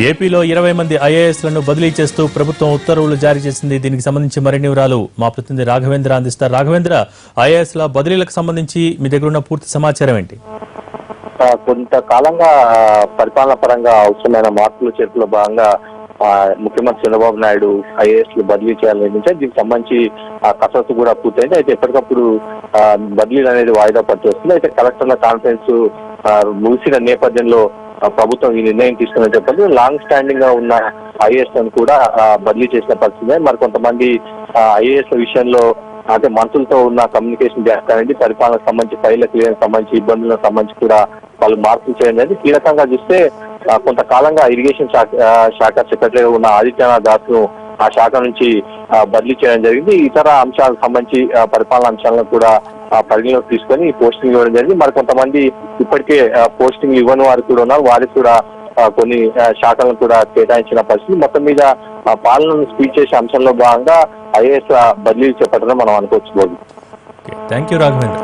ఏపీలో 20 మంది ఐఏఎస్లను బదిలీ చేస్తూ ప్రభుత్వం ఉత్తర్వులు జారీ చేసింది. దీనికి సంబంధించి మరిన్ని వివరాలు మా ప్రతినిధి రాఘవేంద్ర అందిస్తారు. రాఘవేంద్ర, ఐఏఎస్ల బదిలీలకు సంబంధించి మీ దగ్గర ఉన్న పూర్తి సమాచారం ఏంటి? కొంతకాలంగా పరిపాలన పరంగా అవసరమైన మార్పులు చేర్పులో భాగంగా ముఖ్యమంత్రి చంద్రబాబు నాయుడు ఐఏఎస్లు బదిలీ చేయాలని నిర్ణయించారు. దీనికి సంబంధించి కసరత్తు కూడా పూర్తయింది. అయితే ఎప్పటికప్పుడు బదిలీలు అనేది వాయిదా పడుతూ వస్తుంది. అయితే కలెక్టర్ల కాన్ఫరెన్స్ ముగిసిన నేపథ్యంలో ప్రభుత్వం ఈ నిర్ణయం తీసుకుని చెప్పండి. లాంగ్ స్టాండింగ్ గా ఉన్న ఐఏఎస్ లను కూడా బదిలీ చేసిన పరిస్థితి. మరి కొంతమంది ఐఏఎస్ విషయంలో అంటే మంత్రులతో ఉన్న కమ్యూనికేషన్ గ్యాప్ అనేది పరిపాలనకు సంబంధించి ఫైళ్ల క్లియర్ సంబంధించి ఇబ్బందులకు సంబంధించి కూడా వాళ్ళు మార్పులు చేయడం అనేది కీలకంగా చూస్తే కొంతకాలంగా ఇరిగేషన్ శాఖ సెక్రటరీగా ఉన్న ఆదిత్యనాథ్ దాస్ ను ఆ శాఖ నుంచి బదిలీ చేయడం జరిగింది. ఇతర అంశాలకు సంబంధించి పరిపాలన అంశాలను కూడా పరిగణలోకి తీసుకొని పోస్టింగ్ ఇవ్వడం జరిగింది. మరి కొంతమంది ఇప్పటికే పోస్టింగ్ ఇవ్వని వారు కూడా ఉన్నారు. వారికి కూడా కొన్ని శాఖలను కూడా కేటాయించిన పరిస్థితి. మొత్తం మీద పాలనను స్పీడ్ చేసే అంశంలో భాగంగా ఐఏఎస్ బదిలీలు చేపట్టడం మనం అనుకోవచ్చు. Thank you Raghavendra.